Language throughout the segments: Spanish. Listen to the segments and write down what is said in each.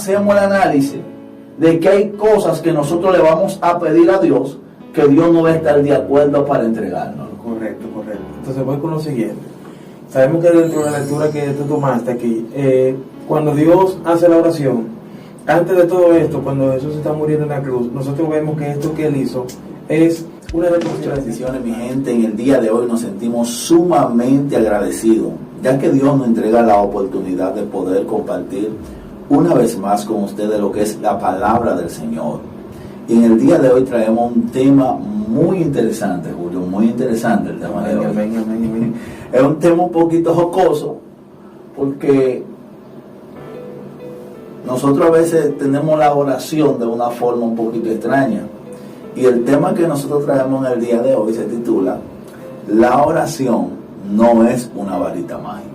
hacemos el análisis de que hay cosas que nosotros le vamos a pedir a Dios que Dios no va a estar de acuerdo para entregarnos. Correcto. Entonces voy con lo siguiente. Sabemos que dentro de la lectura que tú tomaste aquí, cuando Dios hace la oración, antes de todo esto, cuando Jesús está muriendo en la cruz, nosotros vemos que esto que Él hizo es una de Muchas bendiciones, mi gente. En el día de hoy nos sentimos sumamente agradecidos, ya que Dios nos entrega la oportunidad de poder compartir una vez más con ustedes lo que es la palabra del Señor. Y en el día de hoy traemos un tema muy interesante, Julio, muy interesante el tema de hoy. Amén. Es un tema un poquito jocoso, porque nosotros a veces tenemos la oración de una forma un poquito extraña. Y el tema que nosotros traemos en el día de hoy se titula: la oración no es una varita mágica.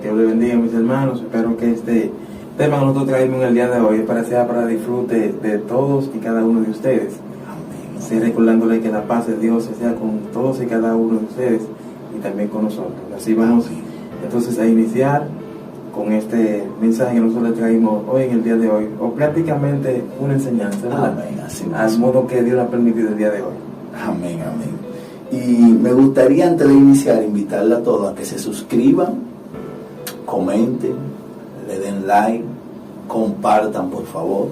Dios le bendiga, mis hermanos. Espero que este tema que nosotros traemos en el día de hoy sea para disfrute de todos y cada uno de ustedes. Amén. Sí, recordándole que la paz de Dios sea con todos y cada uno de ustedes y también con nosotros. Así vamos entonces a iniciar con este mensaje que nosotros le traímos hoy en el día de hoy, o prácticamente una enseñanza, ¿verdad? Amén, así al modo que Dios ha permitido el día de hoy. Amén. Y me gustaría, antes de iniciar, invitarle a todos a que se suscriban, comenten, le den like, compartan por favor,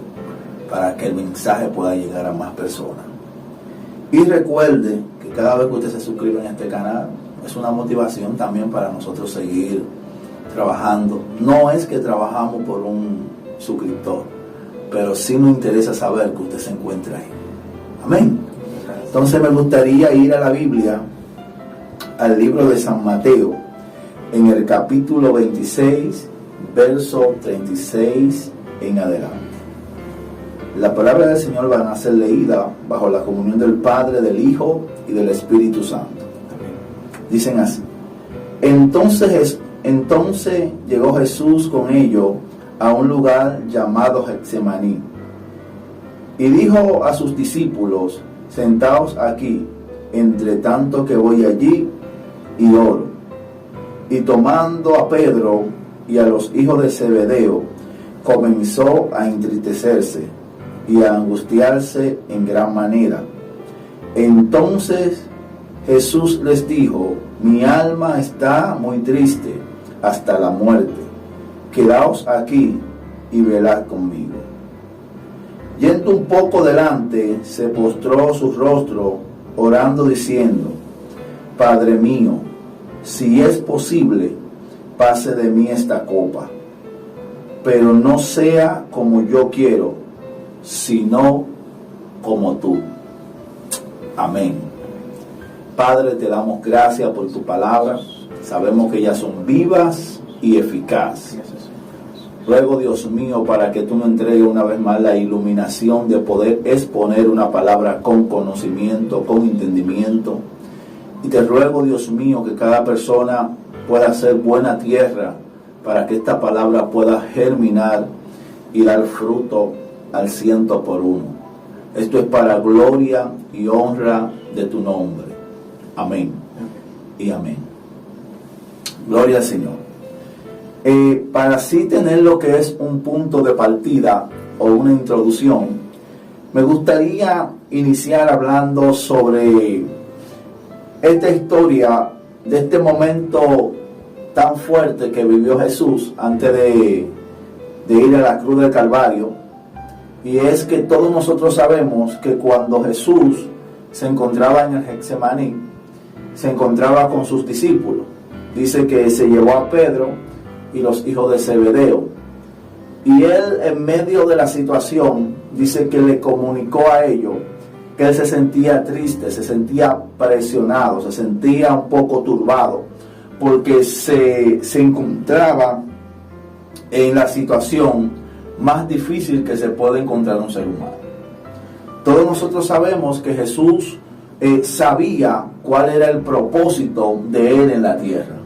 para que el mensaje pueda llegar a más personas. Y recuerde que cada vez que usted se suscribe en este canal, es una motivación también para nosotros seguir trabajando. No es que trabajamos por un suscriptor, pero sí nos interesa saber que usted se encuentra ahí. Amén. Entonces me gustaría ir a la Biblia, al libro de San Mateo, en el capítulo 26, verso 36 en adelante. La palabra del Señor van a ser leída bajo la comunión del Padre, del Hijo y del Espíritu Santo. Dicen así: Entonces llegó Jesús con ellos a un lugar llamado Getsemaní, y dijo a sus discípulos: Sentaos aquí, entre tanto que voy allí y oro. Y tomando a Pedro y a los hijos de Zebedeo, comenzó a entristecerse y a angustiarse en gran manera. Entonces Jesús les dijo: Mi alma está muy triste hasta la muerte. Quedaos aquí y velad conmigo. Yendo un poco delante, se postró su rostro, orando, diciendo: Padre mío, si es posible, pase de mí esta copa, pero no sea como yo quiero, sino como tú. Amén. Padre, te damos gracias por tu palabra. Sabemos que ellas son vivas y eficaces. Ruego, Dios mío, para que tú nos entregues una vez más la iluminación de poder exponer una palabra con conocimiento, con entendimiento. Y te ruego, Dios mío, que cada persona pueda ser buena tierra para que esta palabra pueda germinar y dar fruto al 100%. Esto es para gloria y honra de tu nombre. Amén y amén. Gloria al Señor. Para así tener lo que es un punto de partida o una introducción, me gustaría iniciar hablando sobre esta historia de este momento tan fuerte que vivió Jesús antes de ir a la cruz del Calvario. Y es que todos nosotros sabemos que cuando Jesús se encontraba en el Getsemaní, se encontraba con sus discípulos. Dice que se llevó a Pedro y los hijos de Zebedeo. Y él, en medio de la situación, dice que le comunicó a ellos que él se sentía triste, se sentía presionado, se sentía un poco turbado, porque se encontraba en la situación más difícil que se puede encontrar un ser humano. Todos nosotros sabemos que Jesús sabía cuál era el propósito de él en la tierra.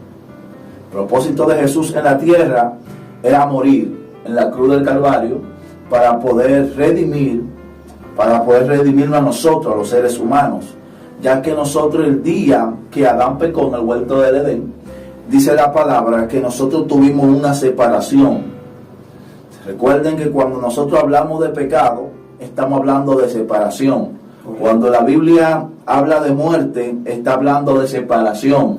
El propósito de Jesús en la tierra era morir en la cruz del Calvario para poder redimirnos a nosotros, a los seres humanos, ya que nosotros, el día que Adán pecó en el huerto del Edén, dice la palabra que nosotros tuvimos una separación. Recuerden que cuando nosotros hablamos de pecado, estamos hablando de separación. Cuando la Biblia habla de muerte, está hablando de separación.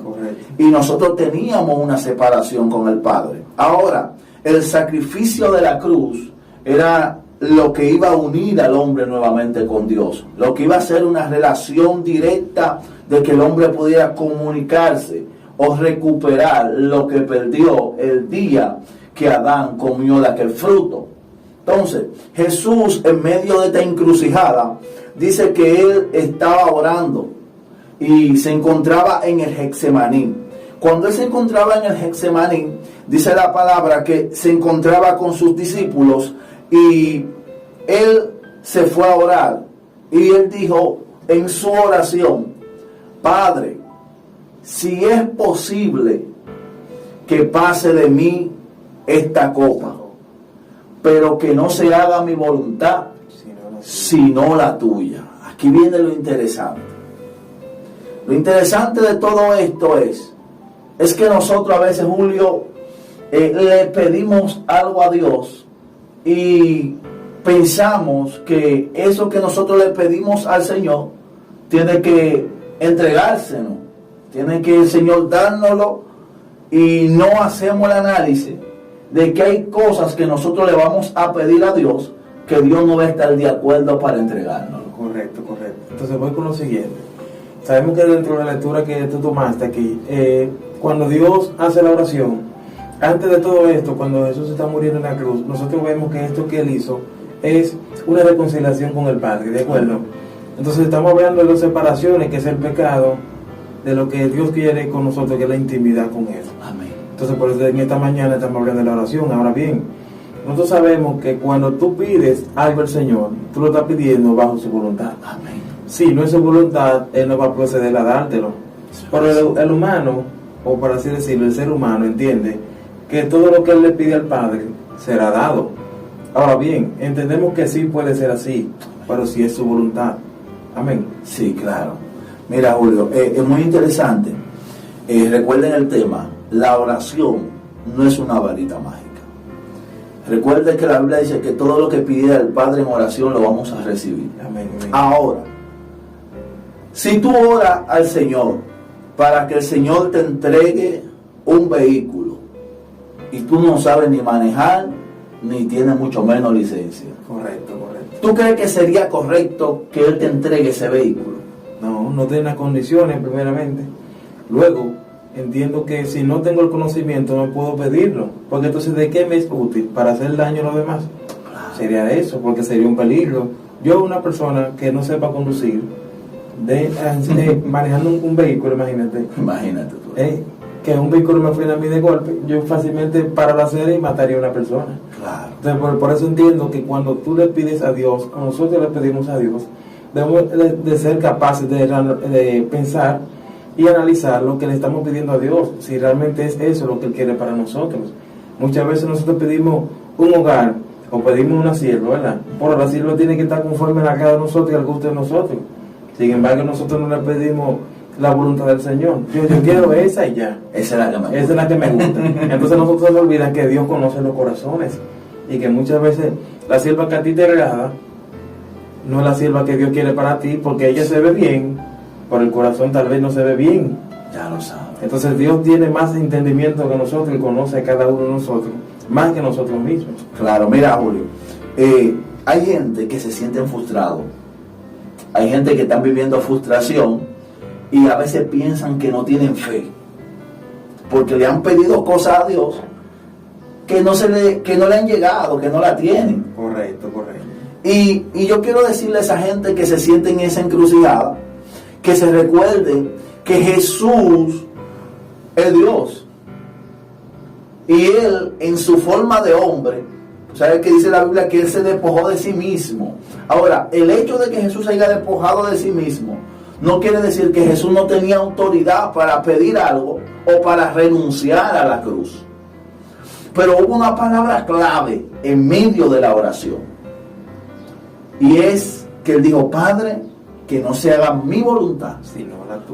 Y nosotros teníamos una separación con el Padre. Ahora, el sacrificio de la cruz era lo que iba a unir al hombre nuevamente con Dios. Lo que iba a ser una relación directa de que el hombre pudiera comunicarse o recuperar lo que perdió el día que Adán comió de aquel fruto. Entonces, Jesús, en medio de esta encrucijada, dice que él estaba orando y se encontraba en el Getsemaní. Cuando él se encontraba en el Getsemaní, dice la palabra que se encontraba con sus discípulos y él se fue a orar. Y él dijo en su oración: Padre, si es posible que pase de mí esta copa, pero que no se haga mi voluntad, sino la tuya. Aquí viene lo interesante. Lo interesante de todo esto es que nosotros a veces, Julio, le pedimos algo a Dios y pensamos que eso que nosotros le pedimos al Señor tiene que entregársenos, tiene que el Señor dárnoslo, y no hacemos el análisis de que hay cosas que nosotros le vamos a pedir a Dios que Dios no va a estar de acuerdo para entregárnoslo. Correcto. Entonces voy con lo siguiente. Sabemos que dentro de la lectura que tú tomaste aquí, cuando Dios hace la oración, antes de todo esto, cuando Jesús está muriendo en la cruz, nosotros vemos que esto que él hizo es una reconciliación con el Padre, ¿de acuerdo? Entonces estamos hablando de las separaciones, que es el pecado, de lo que Dios quiere con nosotros, que es la intimidad con él. Amén. Entonces por eso en esta mañana estamos hablando de la oración. Ahora bien, nosotros sabemos que cuando tú pides algo al Señor, tú lo estás pidiendo bajo su voluntad. Amén. Si no es su voluntad, Él no va a proceder a dártelo. Pero el humano, o por así decirlo, el ser humano entiende que todo lo que Él le pide al Padre será dado. Ahora bien, entendemos que sí puede ser así, pero si es su voluntad. Amén. Sí, claro. Mira, Julio, es muy interesante. Recuerden el tema: la oración no es una varita mágica. Recuerden que la Biblia dice que todo lo que pide el Padre en oración lo vamos a recibir. Amén. Ahora, si tú oras al Señor para que el Señor te entregue un vehículo y tú no sabes ni manejar, ni tienes mucho menos licencia, Correcto. ¿tú crees que sería correcto que Él te entregue ese vehículo? No tiene las condiciones primeramente. Luego, entiendo que si no tengo el conocimiento no puedo pedirlo, porque entonces ¿de qué me es útil? ¿Para hacer daño a los demás? Sería eso, porque sería un peligro. Yo, una persona que no sepa conducir, manejando un vehículo, imagínate tú, que un vehículo me frena a mí de golpe, yo fácilmente paro la acera y mataría a una persona. Claro. Entonces, por eso entiendo que cuando tú le pides a Dios, o nosotros le pedimos a Dios, debemos de ser capaces de pensar y analizar lo que le estamos pidiendo a Dios, si realmente es eso lo que Él quiere para nosotros. Muchas veces nosotros pedimos un hogar o pedimos una sierva, ¿verdad? Pero la sierva tiene que estar conforme a la cara de nosotros y al gusto de nosotros. Sin embargo, nosotros no le pedimos la voluntad del Señor. Yo quiero esa y ya. Esa es la que me gusta. Entonces nosotros se nos olvida que Dios conoce los corazones y que muchas veces la sierva que a ti te agrada no es la sierva que Dios quiere para ti, porque ella se ve bien, pero el corazón tal vez no se ve bien. Ya lo sabes. Entonces Dios tiene más entendimiento que nosotros y conoce a cada uno de nosotros más que nosotros mismos. Claro, mira, Julio, hay gente que se sienten frustrados, hay gente que están viviendo frustración y a veces piensan que no tienen fe porque le han pedido cosas a Dios que no le han llegado, que no la tienen. Correcto. Y yo quiero decirle a esa gente que se siente en esa encrucijada, que se recuerden que Jesús es Dios. Y Él, en su forma de hombre, ¿sabes qué dice la Biblia? Que Él se despojó de sí mismo. Ahora, el hecho de que Jesús se haya despojado de sí mismo no quiere decir que Jesús no tenía autoridad para pedir algo o para renunciar a la cruz. Pero hubo una palabra clave en medio de la oración. Y es que Él dijo: Padre, que no se haga mi voluntad,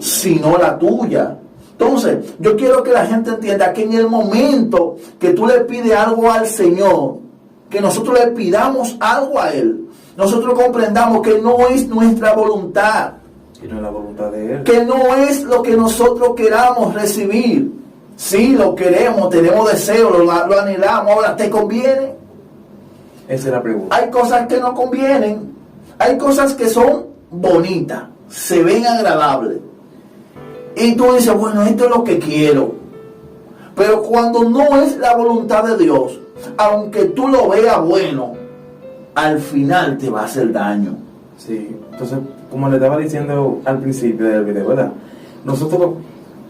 sino la tuya. Entonces, yo quiero que la gente entienda que en el momento que tú le pides algo al Señor, que nosotros le pidamos algo a Él, nosotros comprendamos que no es nuestra voluntad, que no es la voluntad de Él, que no es lo que nosotros queramos recibir. Sí, lo queremos, tenemos deseo, lo anhelamos. Ahora, ¿te conviene? Esa es la pregunta. Hay cosas que no convienen, hay cosas que son bonitas, se ven agradables. Y tú dices, bueno, esto es lo que quiero. Pero cuando no es la voluntad de Dios, aunque tú lo veas bueno, al final te va a hacer daño. Sí, entonces, como le estaba diciendo al principio del video, ¿verdad? Nosotros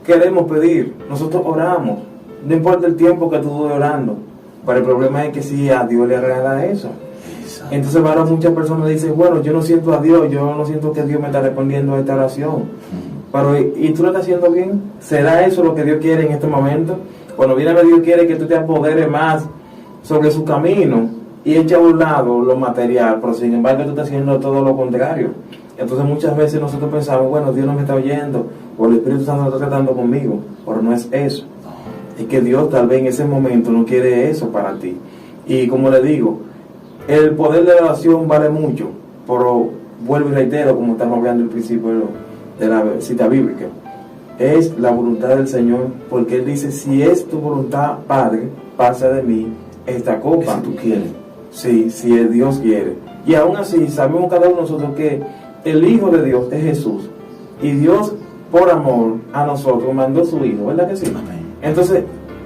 queremos pedir, nosotros oramos, no importa el tiempo que tú estés orando, pero el problema es que si a Dios le agrada eso. Exacto. Entonces ahora muchas personas dicen, bueno, yo no siento a Dios, yo no siento que Dios me está respondiendo a esta oración. Pero, ¿y tú lo estás haciendo bien? ¿Será eso lo que Dios quiere en este momento? Cuando viene a Dios quiere que tú te apoderes más sobre su camino y echa a un lado lo material, pero sin embargo tú estás haciendo todo lo contrario. Entonces muchas veces nosotros pensamos, bueno, Dios no me está oyendo, o el Espíritu Santo no está tratando conmigo, pero no es eso. Es que Dios tal vez en ese momento no quiere eso para ti. Y como le digo, el poder de la oración vale mucho, pero vuelvo y reitero, como estamos hablando al principio de la cita bíblica, es la voluntad del Señor, porque Él dice, si es tu voluntad, Padre, pasa de mí esta copa. Si tú quieres. Sí, si el Dios quiere. Y aún así, sabemos cada uno de nosotros que el Hijo de Dios es Jesús. Y Dios, por amor a nosotros, mandó a su Hijo, ¿verdad que sí? Amén. Entonces,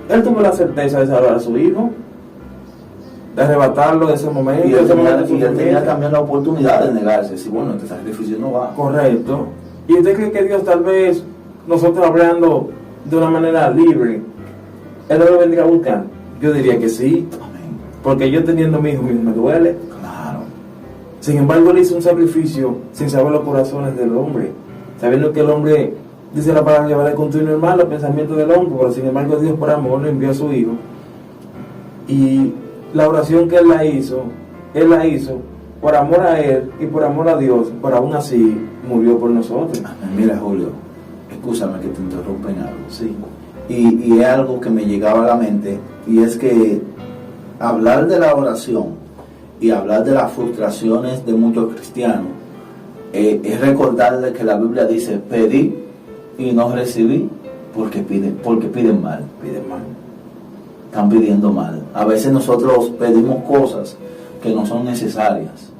Él tuvo la certeza de salvar a su Hijo, de arrebatarlo de ese momento. Y de él ese momento de tenía sufrimiento. también la oportunidad de negarse. Si bueno, este sacrificio no va. Correcto. ¿Y usted cree que Dios tal vez, nosotros hablando de una manera libre, Él no lo vendría a buscar? Yo diría que sí. Amén. Porque yo teniendo mi hijo me duele. Claro. Sin embargo, Él hizo un sacrificio sin saber los corazones del hombre, sabiendo que el hombre, dice la palabra, llevará continuo mal los pensamientos del hombre, pero sin embargo Dios por amor le envió a su hijo. Y la oración que Él la hizo por amor a Él y por amor a Dios, pero aún así murió por nosotros. Amén. Mira, Julio, escúchame que te interrumpa en algo. Sí. Y es algo que me llegaba a la mente, y es que hablar de la oración y hablar de las frustraciones de muchos cristianos es recordarles que la Biblia dice, pedí y no recibí porque piden mal. Pide mal. Están pidiendo mal. A veces nosotros pedimos cosas que no son necesarias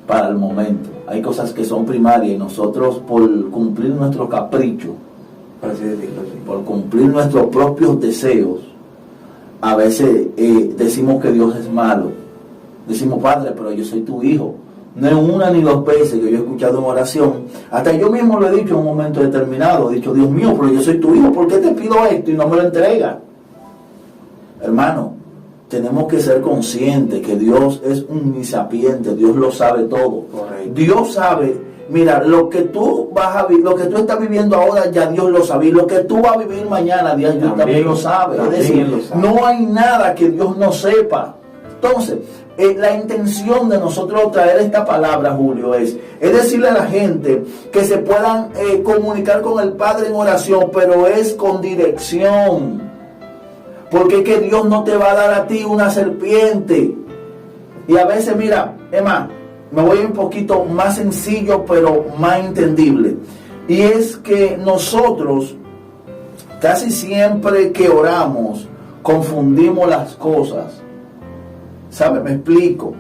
para el momento. Hay cosas que son primarias y nosotros, por cumplir nuestro capricho, Para así decirlo, sí. por cumplir nuestros propios deseos, a veces decimos que Dios es malo. Decimos, Padre, pero yo soy tu hijo. No es una ni dos veces que yo he escuchado en oración. Hasta yo mismo lo he dicho en un momento determinado. He dicho, Dios mío, pero yo soy tu hijo. ¿Por qué te pido esto y no me lo entregas? Hermano, tenemos que ser conscientes que Dios es omnisapiente. Dios lo sabe todo. Correcto. Dios sabe. Mira, lo que tú estás viviendo ahora, ya Dios lo sabe. Y lo que tú vas a vivir mañana, Dios también lo sabe. Es decir, lo sabe. no hay nada que Dios no sepa. Entonces, la intención de nosotros traer esta palabra, Julio, es decirle a la gente que se puedan comunicar con el Padre en oración, pero es con dirección. Porque es que Dios no te va a dar a ti una serpiente. Y a veces, mira, es más, me voy un poquito más sencillo, pero más entendible. Y es que nosotros, casi siempre que oramos, confundimos las cosas. ¿Sabe? Me explico.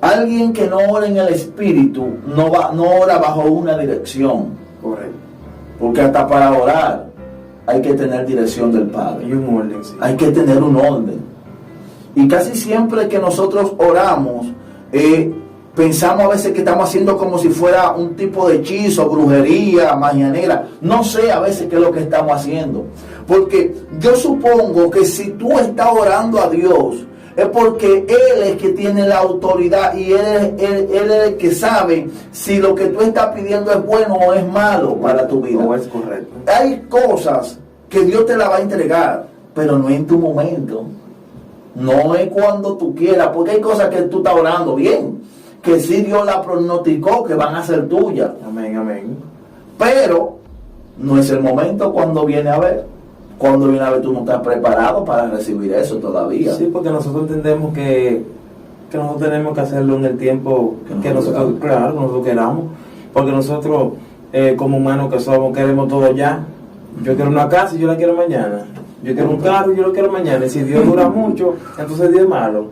Alguien que no ora en el Espíritu no ora bajo una dirección. Correcto. Porque hasta para orar hay que tener dirección del Padre. Y un orden, sí. Hay que tener un orden. Y casi siempre que nosotros oramos, pensamos a veces que estamos haciendo como si fuera un tipo de hechizo, brujería, magia negra. No sé a veces qué es lo que estamos haciendo. Porque yo supongo que si tú estás orando a Dios, es porque Él es el que tiene la autoridad y Él es el que sabe si lo que tú estás pidiendo es bueno o es malo para tu vida. O es correcto. Hay cosas que Dios te la va a entregar, pero no en tu momento. No es cuando tú quieras, porque hay cosas que tú estás orando bien, que sí Dios la pronosticó que van a ser tuyas. Amén, amén. Pero no es el momento cuando viene a ver. cuando viene a ver tú no estás preparado para recibir eso todavía. Sí, porque nosotros entendemos que nosotros tenemos que hacerlo en el tiempo que nosotros, claro, nosotros queramos, porque nosotros como humanos que somos queremos todo ya. Yo quiero una casa y yo la quiero mañana, yo quiero un carro y yo lo quiero mañana, y si Dios dura mucho, entonces Dios es malo.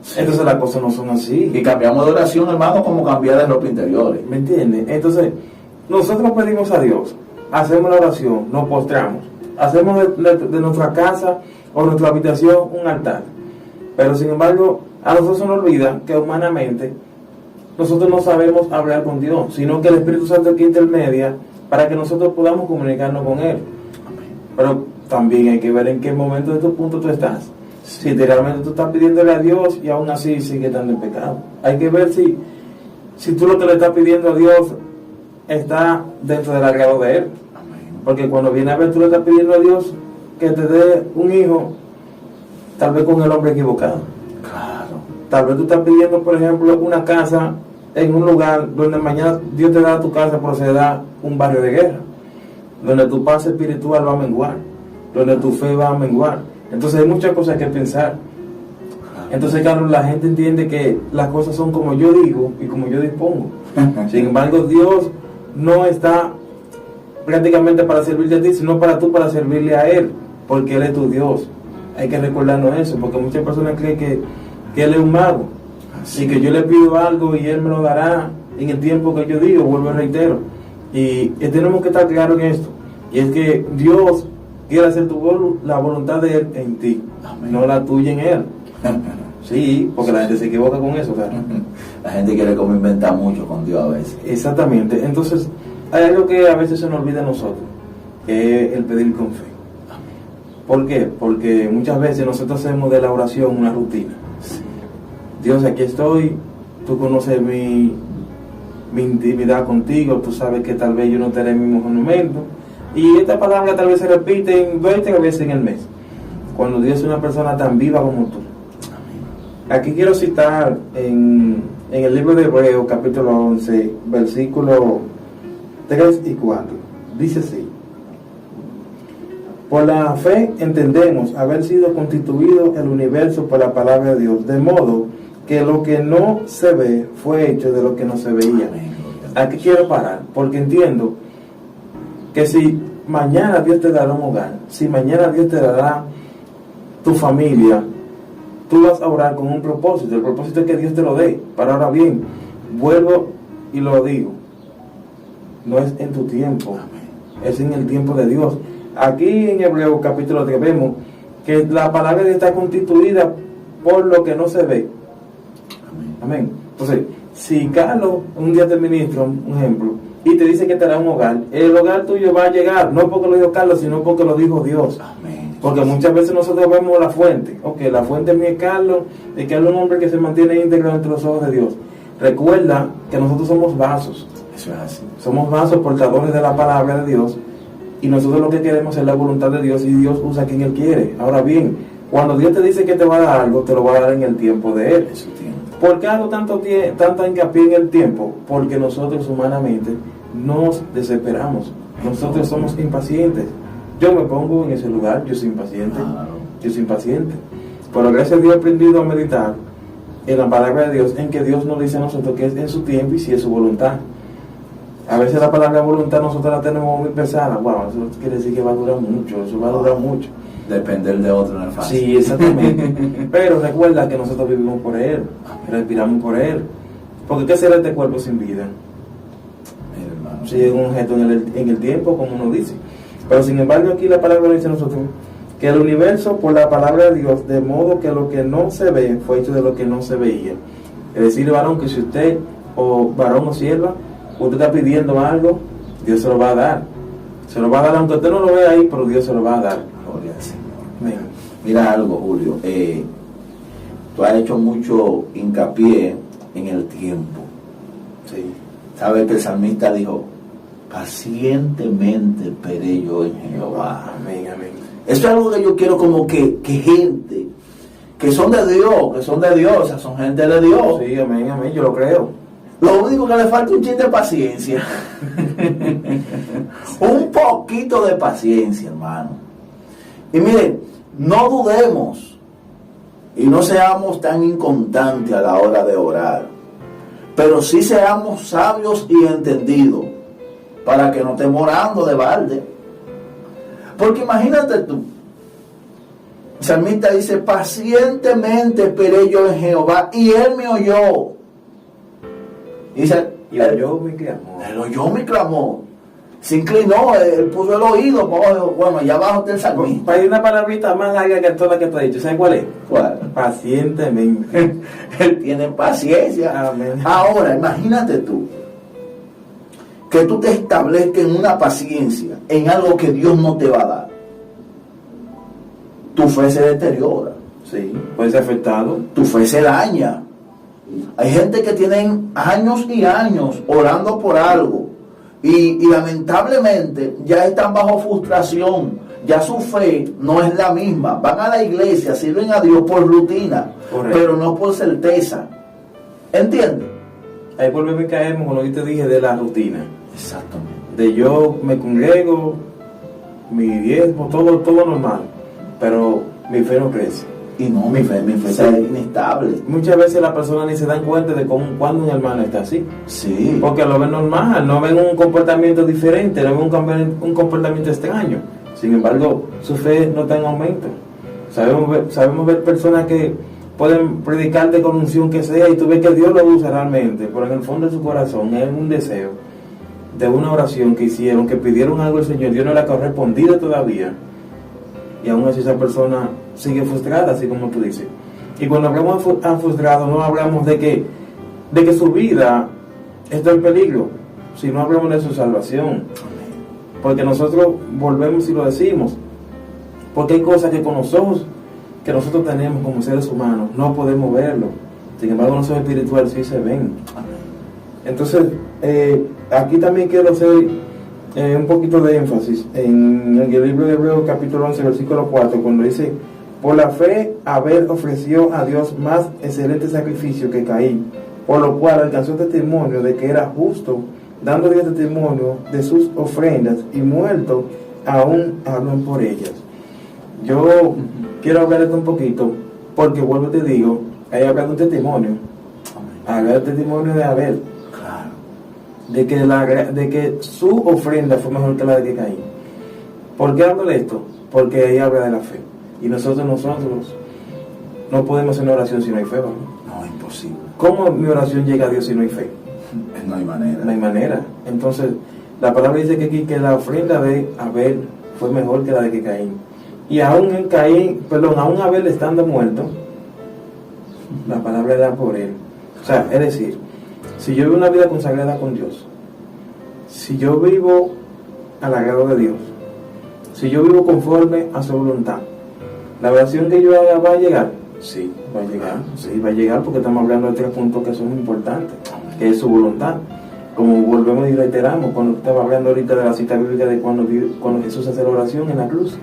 Sí. Entonces las cosas no son así. Y cambiamos de oración, hermano, como cambiar de ropa interiores. ¿Me entiendes? Entonces nosotros pedimos a Dios, hacemos la oración, nos postramos, hacemos de nuestra casa o nuestra habitación un altar, pero sin embargo a nosotros se nos olvida que humanamente nosotros no sabemos hablar con Dios, sino que el Espíritu Santo es que intermedia para que nosotros podamos comunicarnos con Él. Pero también hay que ver en qué momento de tu punto tú estás. Si realmente tú estás pidiéndole a Dios y aún así sigue estando en pecado, hay que ver si tú lo que le estás pidiendo a Dios está dentro del agrado de Él. Porque cuando viene a ver, tú le estás pidiendo a Dios que te dé un hijo, tal vez con el hombre equivocado. Claro. Tal vez tú estás pidiendo, por ejemplo, una casa en un lugar donde mañana Dios te da tu casa, pero se da un barrio de guerra, donde tu paz espiritual va a menguar, donde tu fe va a menguar. Entonces hay muchas cosas que pensar. Entonces, claro, la gente entiende que las cosas son como yo digo y como yo dispongo. Sin embargo, Dios no está prácticamente para servirle a ti, sino para tú, para servirle a Él, porque Él es tu Dios. Hay que recordarnos eso, porque muchas personas creen que Él es un mago, y que yo le pido algo y Él me lo dará en el tiempo que yo digo. Vuelvo y reitero, y tenemos que estar claros en esto, y es que Dios quiere hacer la voluntad de Él en ti. Amén. No la tuya en Él. Sí, porque la gente se equivoca con eso, ¿sabes? La gente quiere como inventar mucho con Dios a veces. Exactamente. Entonces hay algo que a veces se nos olvida a nosotros, que es el pedir con fe. ¿Por qué? Porque muchas veces nosotros hacemos de la oración una rutina. Sí. Dios, aquí estoy, tú conoces mi intimidad contigo, tú sabes que tal vez yo no te haré el mismo monumento, y esta palabra tal vez se repite 20 veces en el mes, cuando Dios es una persona tan viva como tú. Aquí quiero citar en el libro de Hebreos, capítulo 11, versículo 3 y 4. Dice así: por la fe entendemos haber sido constituido el universo por la palabra de Dios, de modo que lo que no se ve fue hecho de lo que no se veía. Aquí quiero parar, porque entiendo que si mañana Dios te dará un hogar, si mañana Dios te dará tu familia, tú vas a orar con un propósito. El propósito es que Dios te lo dé. Pero ahora bien, vuelvo y lo digo, no es en tu tiempo, es en el tiempo de Dios. Aquí en Hebreos capítulo 3 vemos que la palabra de Dios está constituida por lo que no se ve. Amén. Entonces, si Carlos un día te ministra, un ejemplo, y te dice que te dará un hogar, el hogar tuyo va a llegar, no porque lo dijo Carlos, sino porque lo dijo Dios. Amén. Porque muchas veces nosotros vemos la fuente. Ok, la fuente mía es Carlos, y Carlos es un hombre que se mantiene íntegro entre los ojos de Dios. Recuerda que nosotros somos vasos. Eso es así. Somos vasos portadores de la palabra de Dios, y nosotros lo que queremos es la voluntad de Dios, y Dios usa a quien Él quiere. Ahora bien, cuando Dios te dice que te va a dar algo, te lo va a dar en el tiempo de Él. Eso tiene. ¿Por qué hago tanta hincapié en el tiempo? Porque nosotros humanamente nos desesperamos. Nosotros somos impacientes. Yo me pongo en ese lugar, yo soy impaciente. Claro. Yo soy impaciente. Pero gracias a Dios he aprendido a meditar en la palabra de Dios, en que Dios nos dice a nosotros que es en su tiempo y si es su voluntad. A veces la palabra voluntad nosotros la tenemos muy pesada. Wow, eso quiere decir que va a durar mucho, eso va a durar mucho. Depender de otro no es fácil. Sí, exactamente. Pero recuerda que nosotros vivimos por Él, respiramos por Él. Porque ¿qué será este cuerpo sin vida? Si es un objeto en el tiempo, como uno dice. Pero sin embargo aquí la palabra dice a nosotros que el universo por la palabra de Dios, de modo que lo que no se ve fue hecho de lo que no se veía. Es decir, varón, que si usted, o varón o sierva, usted está pidiendo algo, Dios se lo va a dar. Se lo va a dar, aunque usted no lo vea ahí, pero Dios se lo va a dar. Gloria al Señor. Mira algo, Julio. Tú has hecho mucho hincapié en el tiempo. Sí. Sabes que el salmista dijo: pacientemente esperé yo en Jehová. Amén, amén. Eso es algo que yo quiero, como que gente que son de Dios, o sea, son gente de Dios. Sí, amén, amén, yo lo creo. Lo único que le falta es un chin de paciencia. Un poquito de paciencia, hermano. Y miren, no dudemos y no seamos tan inconstantes a la hora de orar, pero sí seamos sabios y entendidos para que no estemos orando de balde. Porque imagínate tú, el salmista dice: pacientemente esperé yo en Jehová y Él me oyó. Dice, Y oyó mi clamor. Él oyó mi clamor. Se inclinó, él puso el oído. Bueno, allá abajo está el salmista. Para ir una palabrita más larga que toda la que te he dicho, ¿sabes cuál es? ¿Cuál? Pacientemente. Él tiene paciencia. Amén. Ahora, imagínate tú, que tú te establezcas en una paciencia, en algo que Dios no te va a dar. Tu fe se deteriora. Sí, puede ser afectado. Tu fe se daña. Hay gente que tienen años y años orando por algo y lamentablemente ya están bajo frustración. Ya su fe no es la misma. Van a la iglesia, sirven a Dios por rutina, correcto, pero no por certeza. ¿Entiendes? Ahí volvemos a caer con lo que te dije de la rutina. Exactamente. De yo me congrego, mi diezmo, todo normal, pero mi fe no crece. Y no, mi fe es inestable. Muchas veces las personas ni se dan cuenta de cuando un hermano está así. Sí. Porque lo ven normal, no ven un comportamiento diferente, no ven un comportamiento extraño. Sin embargo, su fe no está en aumento. Sabemos ver personas que pueden predicarte con unción que sea y tú ves que Dios lo usa realmente, pero en el fondo de su corazón es un deseo de una oración que hicieron, que pidieron algo al Señor, Dios no le ha correspondido todavía. Y aún así esa persona sigue frustrada, así como tú dices. Y cuando hablamos a frustrado, no hablamos de que su vida está en peligro, sino hablamos de su salvación. Porque nosotros volvemos y lo decimos. Porque hay cosas que con los ojos que nosotros tenemos como seres humanos no podemos verlo. Sin embargo, los ojos espirituales sí se ven. Entonces, aquí también quiero hacer un poquito de énfasis en el libro de Hebreos capítulo 11 versículo 4, cuando dice: por la fe Abel ofreció a Dios más excelente sacrificio que Caín, por lo cual alcanzó testimonio de que era justo, dando Dios testimonio de sus ofrendas, y muerto aún hablan por ellas. Yo quiero hablar de esto un poquito, porque vuelvo y te digo, ahí habla de un testimonio, habla del testimonio de Abel, de que su ofrenda fue mejor que la de Caín. ¿Por qué hablo de esto? Porque ahí habla de la fe. Y nosotros no podemos hacer una oración si no hay fe, ¿verdad? No, es imposible. ¿Cómo mi oración llega a Dios si no hay fe? No hay manera. No hay manera. Entonces, la palabra dice que aquí que la ofrenda de Abel fue mejor que la de Caín. Y aún Abel estando muerto, la palabra era por él. O sea, es decir, si yo vivo una vida consagrada con Dios, si yo vivo al agrado de Dios, si yo vivo conforme a su voluntad, ¿la oración que yo haga va a llegar? Sí, va a llegar. Sí, va a llegar, porque estamos hablando de 3 puntos que son importantes, que es su voluntad. Como volvemos y reiteramos, cuando estaba hablando ahorita de la cita bíblica de cuando Jesús hace la oración en la cruz.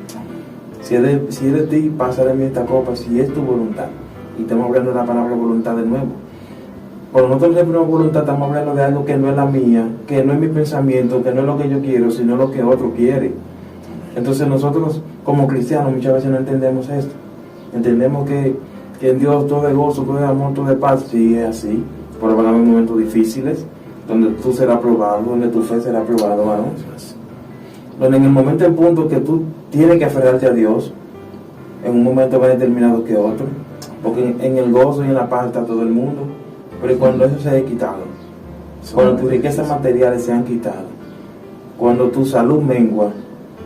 Si es de ti, pasa de mí esta copa, si es tu voluntad. Y estamos hablando de la palabra voluntad de nuevo. Cuando nosotros decimos voluntad, estamos hablando de algo que no es la mía, que no es mi pensamiento, que no es lo que yo quiero, sino lo que otro quiere. Entonces nosotros como cristianos muchas veces no entendemos esto. Entendemos que en Dios todo es gozo, todo es amor, todo es paz. Sí, es así, pero van a haber momentos difíciles donde tú serás probado, donde tu fe será probada, ¿no? Donde en el momento, en punto que tú tienes que aferrarte a Dios, en un momento más determinado que otro, porque en el gozo y en la paz está todo el mundo. Pero cuando eso se haya quitado, cuando tus riquezas materiales se han quitado, cuando tu salud mengua,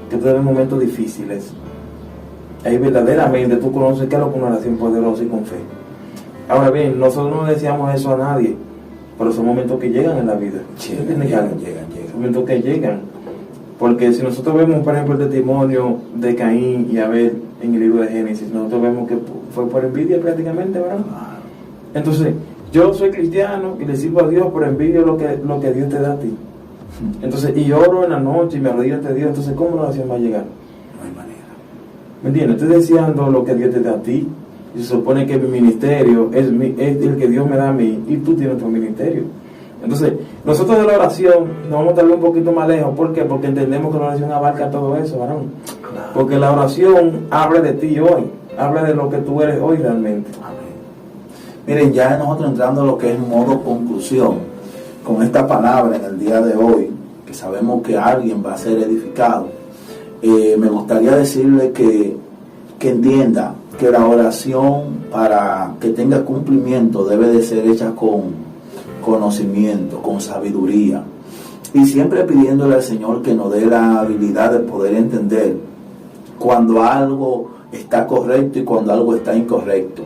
que tú en momentos difíciles, ahí verdaderamente tú conoces qué es lo que una oración poderosa y con fe. Ahora bien, nosotros no deseamos eso a nadie, pero son momentos que llegan en la vida. Llegan. Son momentos que llegan. Porque si nosotros vemos, por ejemplo, el testimonio de Caín y Abel en el libro de Génesis, nosotros vemos que fue por envidia prácticamente, ¿verdad? Entonces, yo soy cristiano y le sirvo a Dios por envidia lo que Dios te da a ti. Entonces, y oro en la noche y me arrodillo ante Dios. Entonces, ¿cómo la oración va a llegar? No hay manera. ¿Me entiendes? Estoy deseando lo que Dios te da a ti. Y se supone que mi ministerio es el que Dios me da a mí, y tú tienes tu ministerio. Entonces, nosotros de la oración nos vamos tal vez un poquito más lejos. ¿Por qué? Porque entendemos que la oración abarca todo eso, varón. Porque la oración habla de ti hoy, habla de lo que tú eres hoy realmente. Amén. Miren, ya nosotros entrando a lo que es modo conclusión, con esta palabra en el día de hoy, que sabemos que alguien va a ser edificado, me gustaría decirle que entienda que la oración, para que tenga cumplimiento, debe de ser hecha con conocimiento, con sabiduría, y siempre pidiéndole al Señor que nos dé la habilidad de poder entender cuando algo está correcto y cuando algo está incorrecto.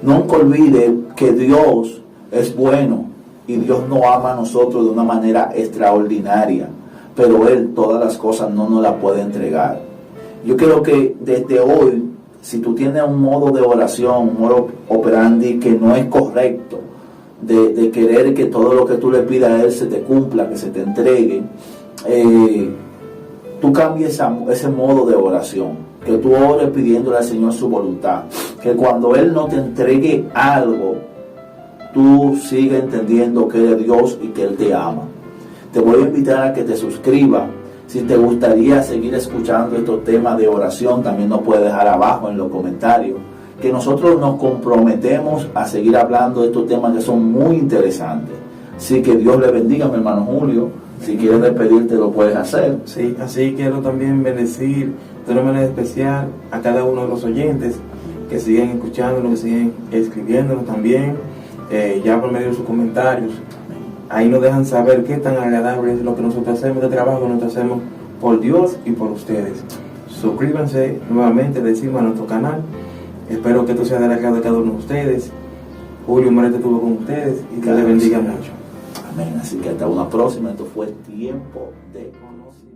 Nunca olvide que Dios es bueno y Dios nos ama a nosotros de una manera extraordinaria, pero Él todas las cosas no nos las puede entregar. Yo creo que desde hoy, si tú tienes un modo de oración, un modo operandi que no es correcto, de querer que todo lo que tú le pidas a Él se te cumpla, que se te entregue, tú cambies ese modo de oración, que tú ores pidiéndole al Señor su voluntad, que cuando Él no te entregue algo, tú sigas entendiendo que Él es Dios y que Él te ama. Te voy a invitar a que te suscribas. Si te gustaría seguir escuchando estos temas de oración, también nos puedes dejar abajo en los comentarios, que nosotros nos comprometemos a seguir hablando de estos temas que son muy interesantes. Así que Dios le bendiga, mi hermano Julio. Si quieres despedirte, lo puedes hacer. Sí, así quiero también bendecir de una manera especial a cada uno de los oyentes que siguen escuchándonos, que siguen escribiéndonos también, ya por medio de sus comentarios. Ahí nos dejan saber qué tan agradable es lo que nosotros hacemos, este trabajo que nosotros hacemos por Dios y por ustedes. Suscríbanse nuevamente, decimos, a nuestro canal. Espero que esto sea del agrado de cada uno de ustedes. Julio Morete estuvo con ustedes y que les bendiga mucho. Amén. Así que hasta una próxima. Esto fue Tiempo de Conocimiento.